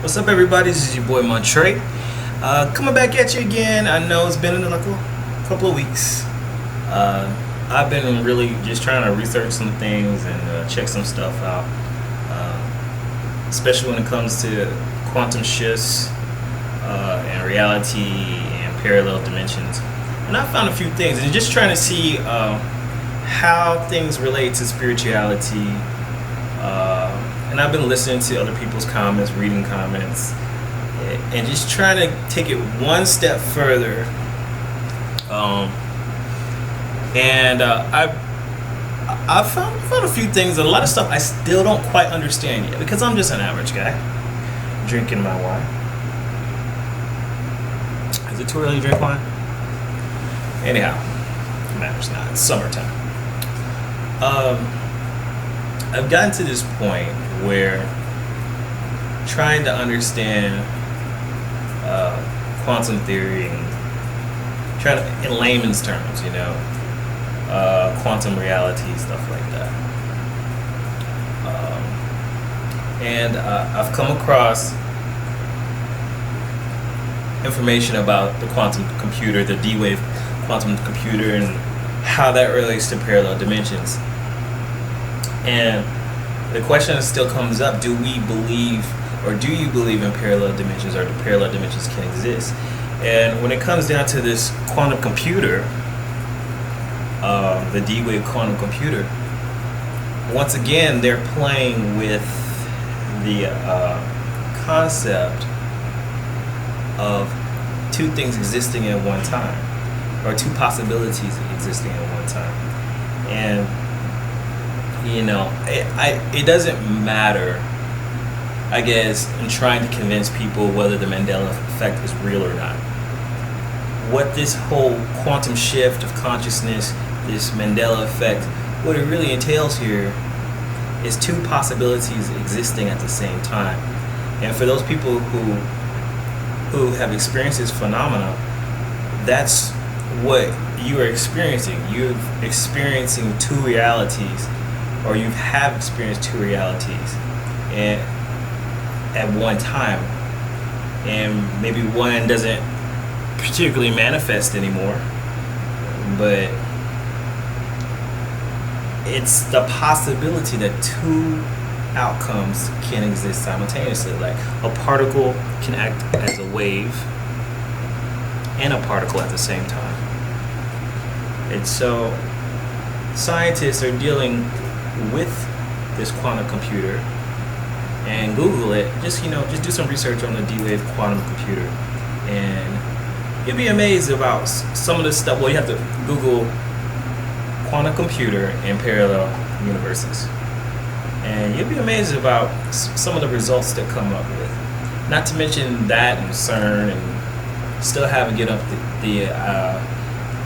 What's up, everybody? This is your boy Montre. Coming back at you again. I know it's been like a couple of weeks. I've been really just trying to research some things and check some stuff out, especially when it comes to quantum shifts and reality and parallel dimensions. And I found a few things and just trying to see how things relate to spirituality. And I've been listening to other people's comments, reading comments, and just trying to take it one step further. I found a few things, and a lot of stuff I still don't quite understand yet because I'm just an average guy drinking my wine. Is it too early to drink wine? Anyhow, it matters not. It's summertime. I've gotten to this point where trying to understand quantum theory and trying to, in layman's terms, quantum reality, stuff like that. I've come across information about the quantum computer, the D-wave quantum computer, and how that relates to parallel dimensions. And the question still comes up, do we believe, or do you believe in parallel dimensions, or do parallel dimensions can exist? And when it comes down to this quantum computer, the D-wave quantum computer, once again, they're playing with the concept of two things existing at one time, or two possibilities existing at one time. And it doesn't matter, I guess, in trying to convince people whether the Mandela effect is real or not. What this whole quantum shift of consciousness, this Mandela effect, what it really entails here is two possibilities existing at the same time. And for those people who have experienced this phenomena, that's what you are experiencing. You're experiencing two realities, or you have experienced two realities and at one time, and maybe one doesn't particularly manifest anymore, but it's the possibility that two outcomes can exist simultaneously. Like a particle can act as a wave and a particle at the same time. And so scientists are dealing with this quantum computer, and Google it. Just do some research on the D-wave quantum computer, and you'll be amazed about some of the stuff. Well, you have to Google quantum computer and parallel universes, and you'll be amazed about some of the results that come up with. Not to mention that and CERN, and still haven't get up the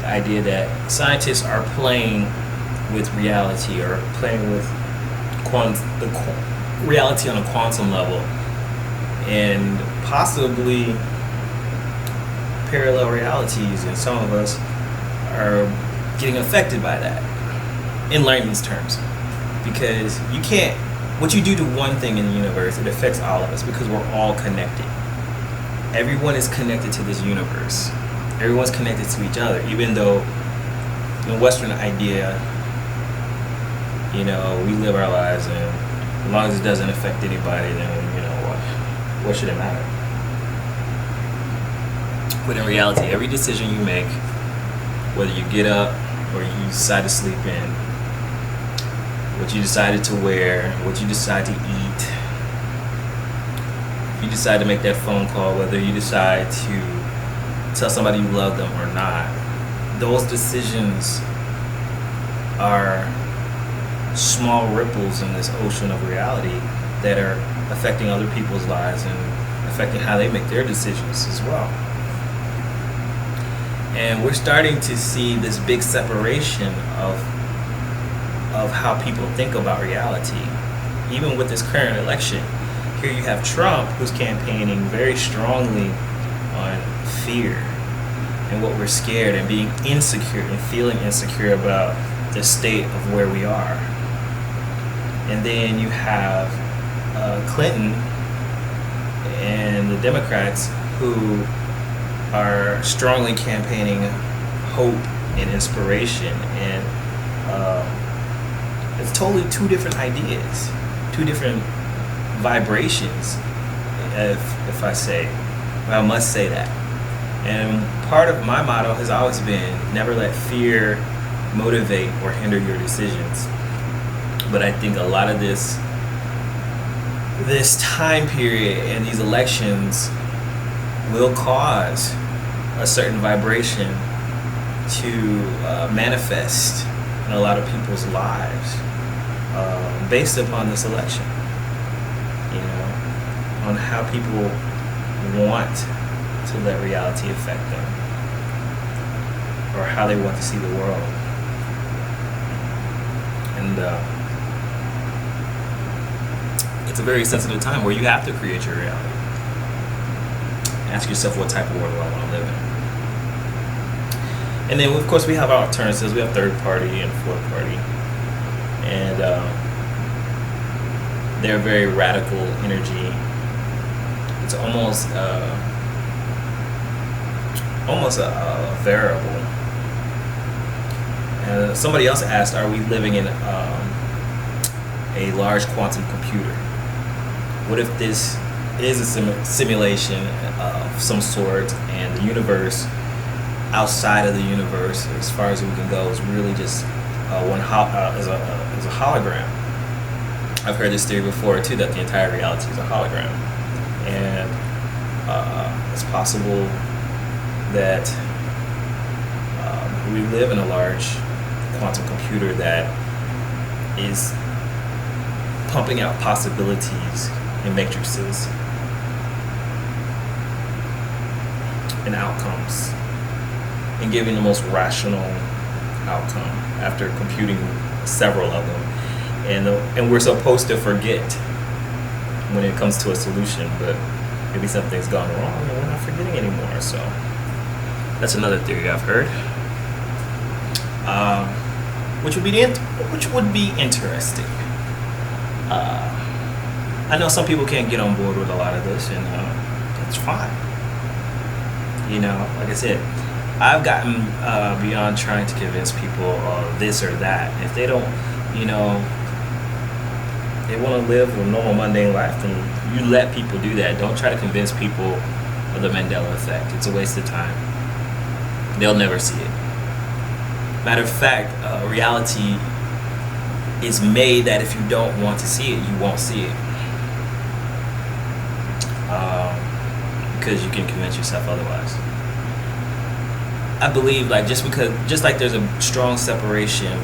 idea that scientists are playing with reality, or playing with reality on a quantum level, and possibly parallel realities, and some of us are getting affected by that, in layman's terms, because what you do to one thing in the universe, it affects all of us, because we're all connected. Everyone is connected to this universe. Everyone's connected to each other, even though in Western idea, we live our lives, and as long as it doesn't affect anybody, then what should it matter? But in reality, every decision you make, whether you get up or you decide to sleep in, what you decided to wear, what you decide to eat, if you decide to make that phone call, whether you decide to tell somebody you love them or not, those decisions are small ripples in this ocean of reality that are affecting other people's lives and affecting how they make their decisions as well. And we're starting to see this big separation of how people think about reality. Even with this current election, here you have Trump, who's campaigning very strongly on fear and what we're scared, and being insecure and feeling insecure about the state of where we are. And then you have Clinton and the Democrats who are strongly campaigning hope and inspiration, and it's totally two different ideas, two different vibrations, if I say, I must say that. And part of my motto has always been never let fear motivate or hinder your decisions. But I think a lot of this time period and these elections will cause a certain vibration to manifest in a lot of people's lives based upon this election, on how people want to let reality affect them, or how they want to see the world. And it's a very sensitive time where you have to create your reality. Ask yourself, what type of world do I want to live in? And then, of course, we have our alternatives. We have third party and fourth party. And they're very radical energy. It's almost a variable. And somebody else asked, are we living in a large quantum computer? What if this is a simulation of some sort, and the universe outside of the universe, as far as we can go, is really just is a hologram? I've heard this theory before too, that the entire reality is a hologram, and it's possible that we live in a large quantum computer that is pumping out possibilities and matrices and outcomes, and giving the most rational outcome after computing several of them. And we're supposed to forget when it comes to a solution, but maybe something's gone wrong and we're not forgetting anymore. So that's another theory I've heard, which would be interesting. I know some people can't get on board with a lot of this, and that's fine. Like I said, I've gotten beyond trying to convince people this or that. If they don't, they want to live a normal, mundane life, then you let people do that. Don't try to convince people of the Mandela effect. It's a waste of time. They'll never see it. Matter of fact, reality is made that if you don't want to see it, you won't see it. Because you can convince yourself otherwise. I believe, just like there's a strong separation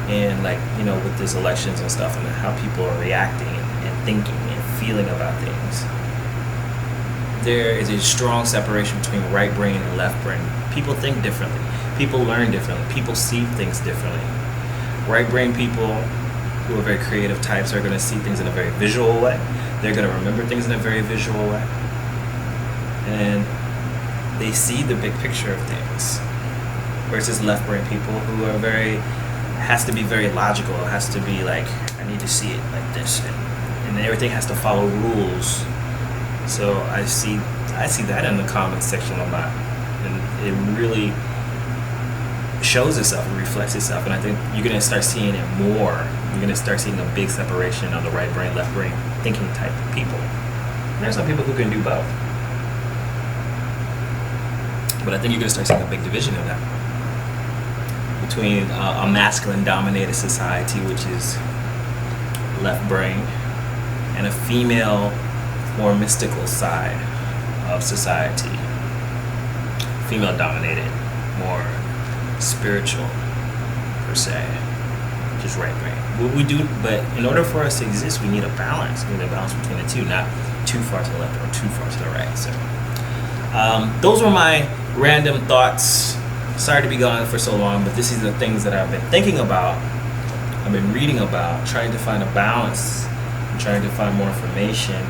in, with these elections and stuff, and how people are reacting and thinking and feeling about things, there is a strong separation between right brain and left brain. People think differently. People learn differently. People see things differently. Right brain people who are very creative types are going to see things in a very visual way. They're going to remember things in a very visual way. And they see the big picture of things. Versus left brain people who are has to be very logical. It has to be like, I need to see it like this. And everything has to follow rules. So I see that in the comment section a lot. And it really shows itself and reflects itself, and I think you're going to start seeing it more. You're going to start seeing a big separation of the right brain, left brain thinking type of people. And there's some people who can do both, but I think you're going to start seeing a big division of that between a masculine dominated society, which is left brain, and a female, more mystical side of society, female dominated, more spiritual per se, just right brain. What we do, but in order for us to exist, we need a balance. We need a balance between the two, not too far to the left or too far to the right. So those were my random thoughts. Sorry to be gone for so long, but this is the things that I've been thinking about, I've been reading about, trying to find a balance, and trying to find more information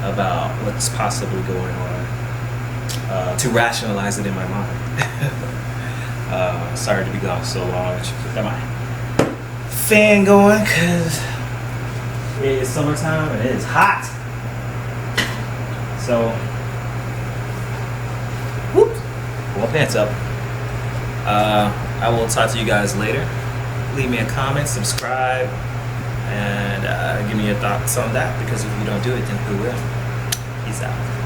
about what's possibly going on, to rationalize it in my mind. Sorry to be gone so long. Got my fan going because it is summertime and it is hot. So, whoop, pull my pants up. I will talk to you guys later. Leave me a comment, subscribe, and give me your thoughts on that, because if you don't do it, then who will? Peace out.